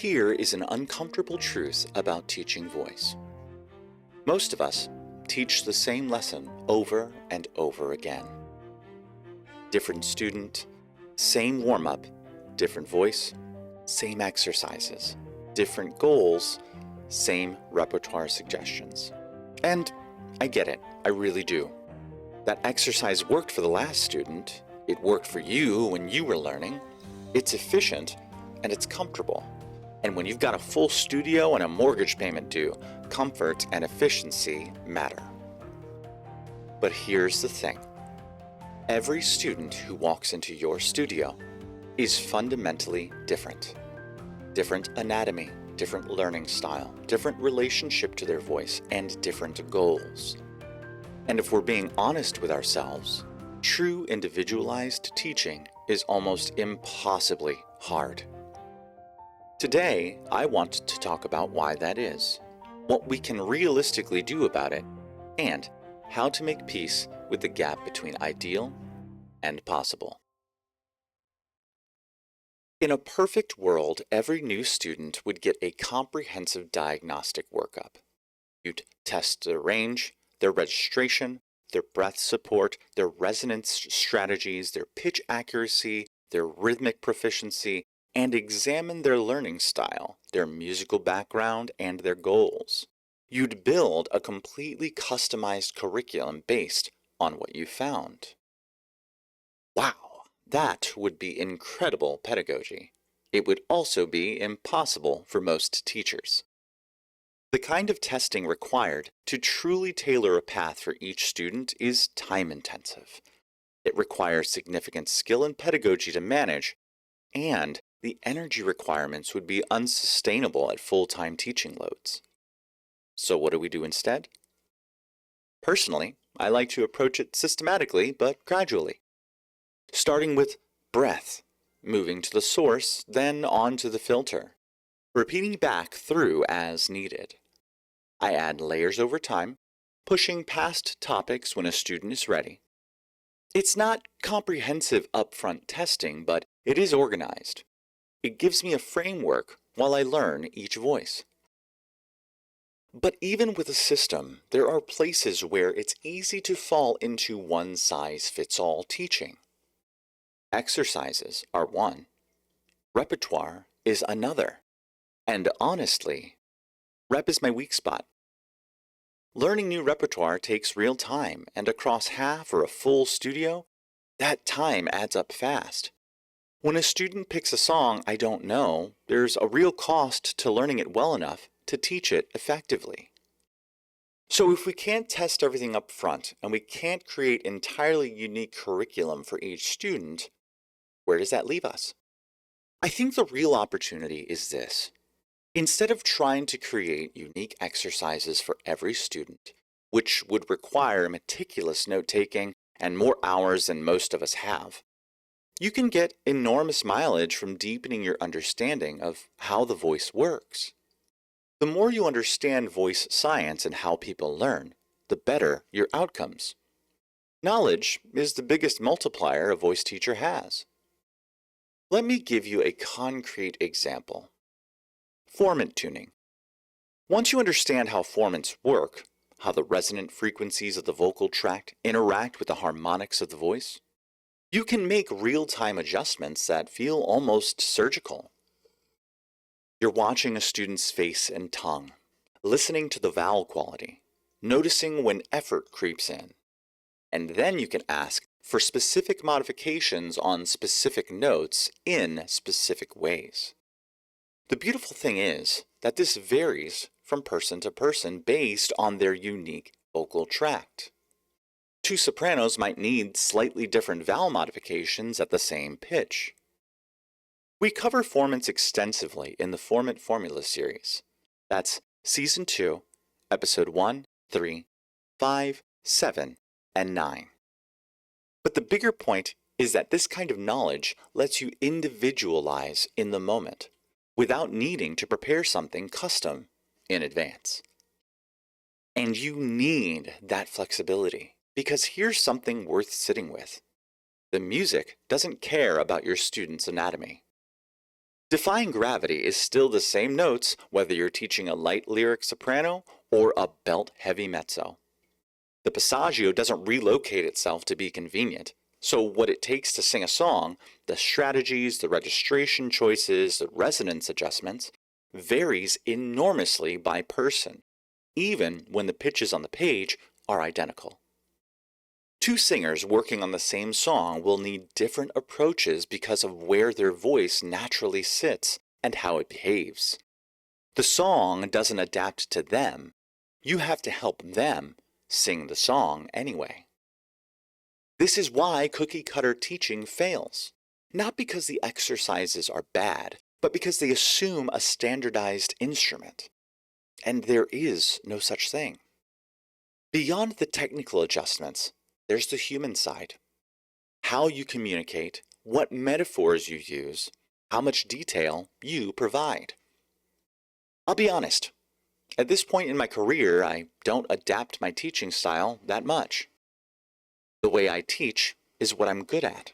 Here is an uncomfortable truth about teaching voice. Most of us teach the same lesson over and over again. Different student, same warm-up, different voice, same exercises, different goals, same repertoire suggestions. And I get it, I really do. That exercise worked for the last student, it worked for you when you were learning, it's efficient, and it's comfortable. And when you've got a full studio and a mortgage payment due, comfort and efficiency matter. But here's the thing. Every student who walks into your studio is fundamentally different. Different anatomy, different learning style, different relationship to their voice, and different goals. And if we're being honest with ourselves, true individualized teaching is almost impossibly hard. Today, I want to talk about why that is, what we can realistically do about it, and how to make peace with the gap between ideal and possible. In a perfect world, every new student would get a comprehensive diagnostic workup. You'd test their range, their registration, their breath support, their resonance strategies, their pitch accuracy, their rhythmic proficiency, and examine their learning style, their musical background, and their goals. You'd build a completely customized curriculum based on what you found. Wow, that would be incredible pedagogy. It would also be impossible for most teachers. The kind of testing required to truly tailor a path for each student is time-intensive. It requires significant skill and pedagogy to manage, and the energy requirements would be unsustainable at full-time teaching loads. So what do we do instead? Personally, I like to approach it systematically but gradually. Starting with breath, moving to the source, then on to the filter, repeating back through as needed. I add layers over time, pushing past topics when a student is ready. It's not comprehensive upfront testing, but it is organized. It gives me a framework while I learn each voice. But even with a system, there are places where it's easy to fall into one-size-fits-all teaching. Exercises are one. Repertoire is another. And honestly, rep is my weak spot. Learning new repertoire takes real time, and across half or a full studio, that time adds up fast. When a student picks a song I don't know, there's a real cost to learning it well enough to teach it effectively. So if we can't test everything up front, and we can't create entirely unique curriculum for each student, where does that leave us? I think the real opportunity is this. Instead of trying to create unique exercises for every student, which would require meticulous note-taking and more hours than most of us have, you can get enormous mileage from deepening your understanding of how the voice works. The more you understand voice science and how people learn, the better your outcomes. Knowledge is the biggest multiplier a voice teacher has. Let me give you a concrete example. Formant tuning. Once you understand how formants work, how the resonant frequencies of the vocal tract interact with the harmonics of the voice, you can make real-time adjustments that feel almost surgical. You're watching a student's face and tongue, listening to the vowel quality, noticing when effort creeps in, and then you can ask for specific modifications on specific notes in specific ways. The beautiful thing is that this varies from person to person based on their unique vocal tract. Two sopranos might need slightly different vowel modifications at the same pitch. We cover formants extensively in the Formant Formula series. That's Season 2, Episode 1, 3, 5, 7, and 9. But the bigger point is that this kind of knowledge lets you individualize in the moment, without needing to prepare something custom in advance. And you need that flexibility, because here's something worth sitting with. The music doesn't care about your student's anatomy. Defying Gravity is still the same notes whether you're teaching a light lyric soprano or a belt-heavy mezzo. The passaggio doesn't relocate itself to be convenient, so what it takes to sing a song, the strategies, the registration choices, the resonance adjustments, varies enormously by person, even when the pitches on the page are identical. Two singers working on the same song will need different approaches because of where their voice naturally sits and how it behaves. The song doesn't adapt to them. You have to help them sing the song anyway. This is why cookie-cutter teaching fails. Not because the exercises are bad, but because they assume a standardized instrument. And there is no such thing. Beyond the technical adjustments, there's the human side. How you communicate, what metaphors you use, how much detail you provide. I'll be honest, at this point in my career, I don't adapt my teaching style that much. The way I teach is what I'm good at.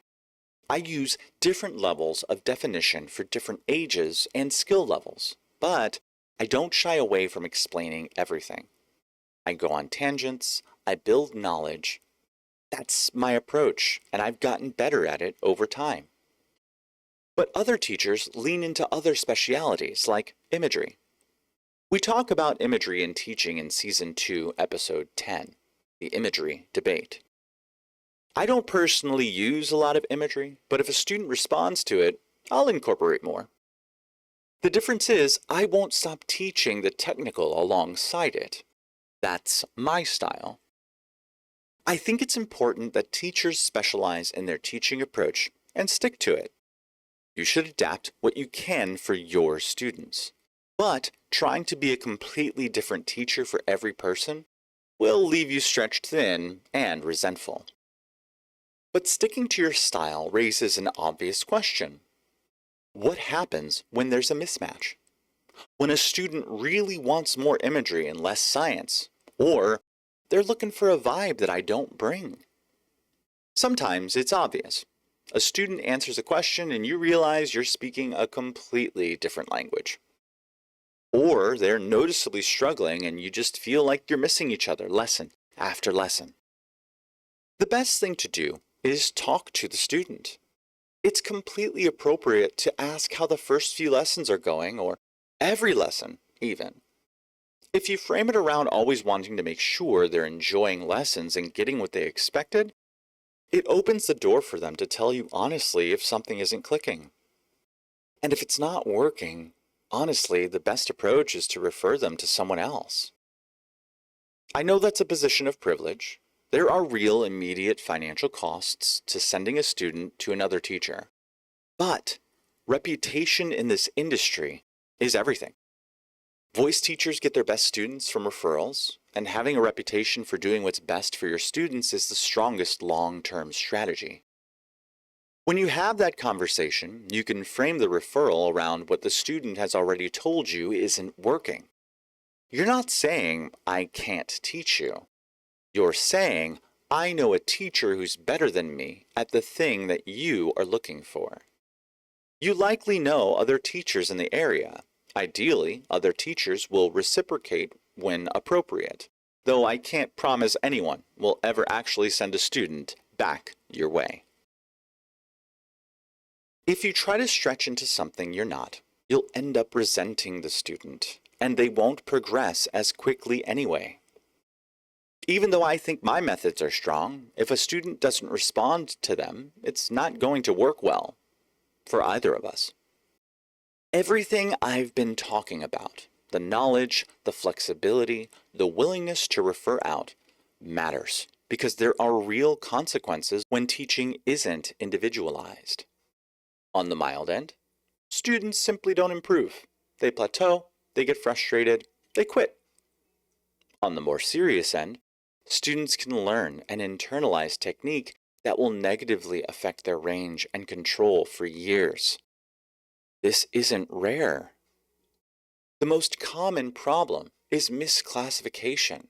I use different levels of definition for different ages and skill levels, but I don't shy away from explaining everything. I go on tangents, I build knowledge. That's my approach, and I've gotten better at it over time. But other teachers lean into other specialities, like imagery. We talk about imagery in teaching in Season 2, Episode 10, the imagery debate. I don't personally use a lot of imagery, but if a student responds to it, I'll incorporate more. The difference is, I won't stop teaching the technical alongside it. That's my style. I think it's important that teachers specialize in their teaching approach and stick to it. You should adapt what you can for your students. But trying to be a completely different teacher for every person will leave you stretched thin and resentful. But sticking to your style raises an obvious question. What happens when there's a mismatch? When a student really wants more imagery and less science, or they're looking for a vibe that I don't bring? Sometimes it's obvious. A student answers a question and you realize you're speaking a completely different language. Or they're noticeably struggling and you just feel like you're missing each other lesson after lesson. The best thing to do is talk to the student. It's completely appropriate to ask how the first few lessons are going, or every lesson even. If you frame it around always wanting to make sure they're enjoying lessons and getting what they expected, it opens the door for them to tell you honestly if something isn't clicking. And if it's not working, honestly, the best approach is to refer them to someone else. I know that's a position of privilege. There are real immediate financial costs to sending a student to another teacher. But reputation in this industry is everything. Voice teachers get their best students from referrals, and having a reputation for doing what's best for your students is the strongest long-term strategy. When you have that conversation, you can frame the referral around what the student has already told you isn't working. You're not saying, I can't teach you. You're saying, I know a teacher who's better than me at the thing that you are looking for. You likely know other teachers in the area. Ideally, other teachers will reciprocate when appropriate, though I can't promise anyone will ever actually send a student back your way. If you try to stretch into something you're not, you'll end up resenting the student, and they won't progress as quickly anyway. Even though I think my methods are strong, if a student doesn't respond to them, it's not going to work well for either of us. Everything I've been talking about, the knowledge, the flexibility, the willingness to refer out, matters because there are real consequences when teaching isn't individualized. On the mild end, students simply don't improve. They plateau, they get frustrated, they quit. On the more serious end, students can learn and internalize technique that will negatively affect their range and control for years. This isn't rare. The most common problem is misclassification.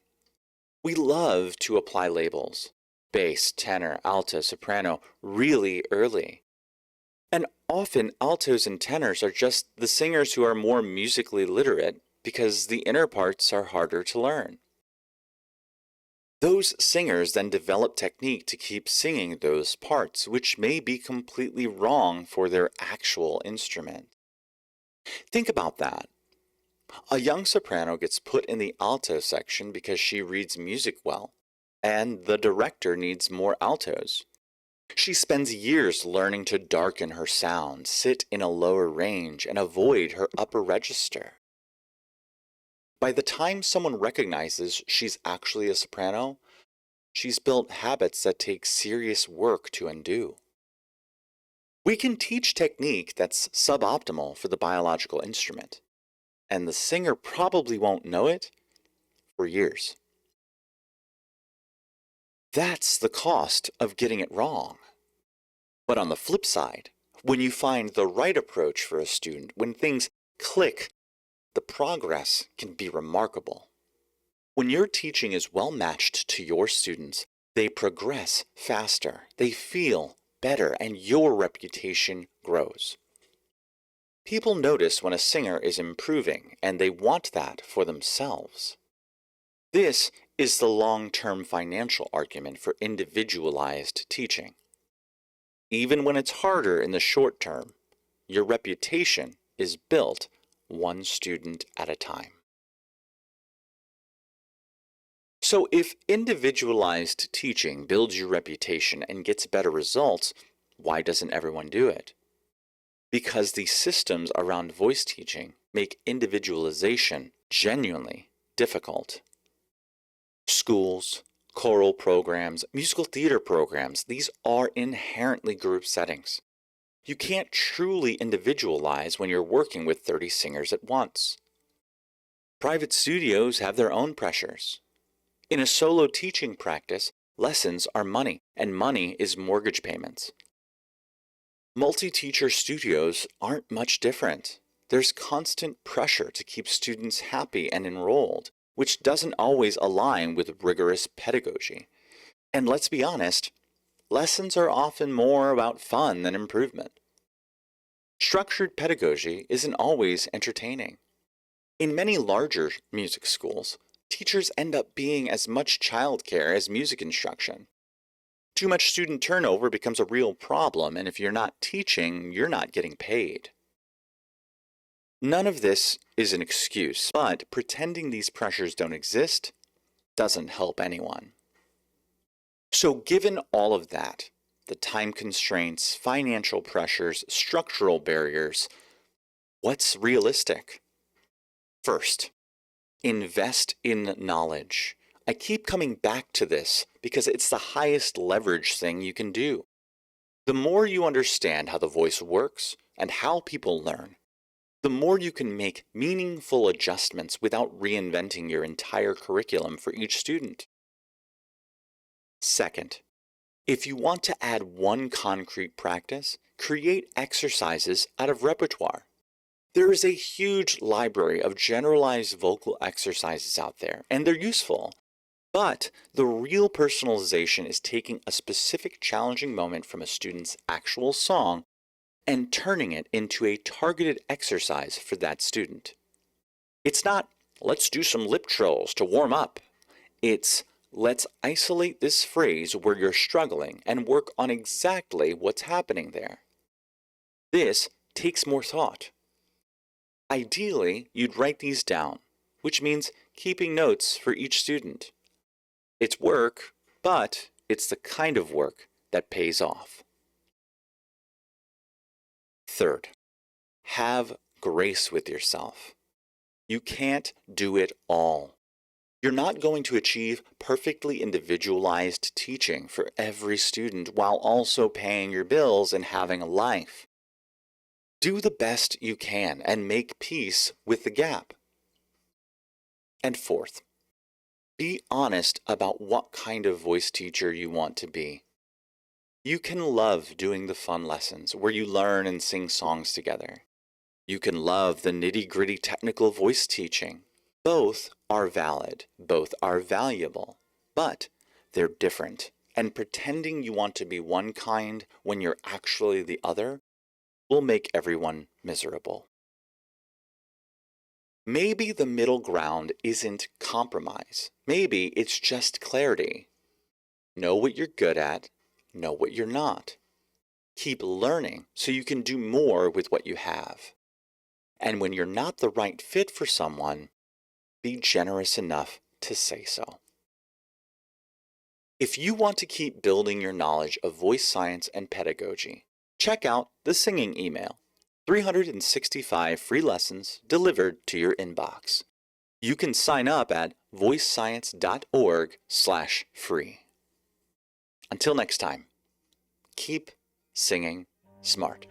We love to apply labels, bass, tenor, alto, soprano, really early. And often altos and tenors are just the singers who are more musically literate because the inner parts are harder to learn. Those singers then develop technique to keep singing those parts, which may be completely wrong for their actual instrument. Think about that. A young soprano gets put in the alto section because she reads music well, and the director needs more altos. She spends years learning to darken her sound, sit in a lower range, and avoid her upper register. By the time someone recognizes she's actually a soprano, she's built habits that take serious work to undo. We can teach technique that's suboptimal for the biological instrument, and the singer probably won't know it for years. That's the cost of getting it wrong. But on the flip side, when you find the right approach for a student, when things click, the progress can be remarkable. When your teaching is well matched to your students, they progress faster, they feel better, and your reputation grows. People notice when a singer is improving, and they want that for themselves. This is the long-term financial argument for individualized teaching. Even when it's harder in the short term, your reputation is built one student at a time. So if individualized teaching builds your reputation and gets better results, why doesn't everyone do it? Because the systems around voice teaching make individualization genuinely difficult. Schools, choral programs, musical theater programs, these are inherently group settings. You can't truly individualize when you're working with 30 singers at once. Private studios have their own pressures. In a solo teaching practice, lessons are money, and money is mortgage payments. Multi-teacher studios aren't much different. There's constant pressure to keep students happy and enrolled, which doesn't always align with rigorous pedagogy. And let's be honest, lessons are often more about fun than improvement. Structured pedagogy isn't always entertaining. In many larger music schools, teachers end up being as much childcare as music instruction. Too much student turnover becomes a real problem, and if you're not teaching, you're not getting paid. None of this is an excuse, but pretending these pressures don't exist doesn't help anyone. So given all of that, the time constraints, financial pressures, structural barriers, what's realistic? First, invest in knowledge. I keep coming back to this because it's the highest leverage thing you can do. The more you understand how the voice works and how people learn, the more you can make meaningful adjustments without reinventing your entire curriculum for each student. Second, if you want to add one concrete practice, create exercises out of repertoire. There is a huge library of generalized vocal exercises out there, and they're useful. But the real personalization is taking a specific challenging moment from a student's actual song and turning it into a targeted exercise for that student. It's not, let's do some lip trills to warm up. It's, let's isolate this phrase where you're struggling and work on exactly what's happening there. This takes more thought. Ideally, you'd write these down, which means keeping notes for each student. It's work, but it's the kind of work that pays off. Third, have grace with yourself. You can't do it all. You're not going to achieve perfectly individualized teaching for every student while also paying your bills and having a life. Do the best you can and make peace with the gap. And fourth, be honest about what kind of voice teacher you want to be. You can love doing the fun lessons where you learn and sing songs together. You can love the nitty-gritty technical voice teaching. Both are valid, both are valuable, but they're different. And pretending you want to be one kind when you're actually the other will make everyone miserable. Maybe the middle ground isn't compromise. Maybe it's just clarity. Know what you're good at, know what you're not. Keep learning so you can do more with what you have. And when you're not the right fit for someone, be generous enough to say so. If you want to keep building your knowledge of voice science and pedagogy, check out the singing email. 365 free lessons delivered to your inbox. You can sign up at voicescience.org/free. Until next time, keep singing smart.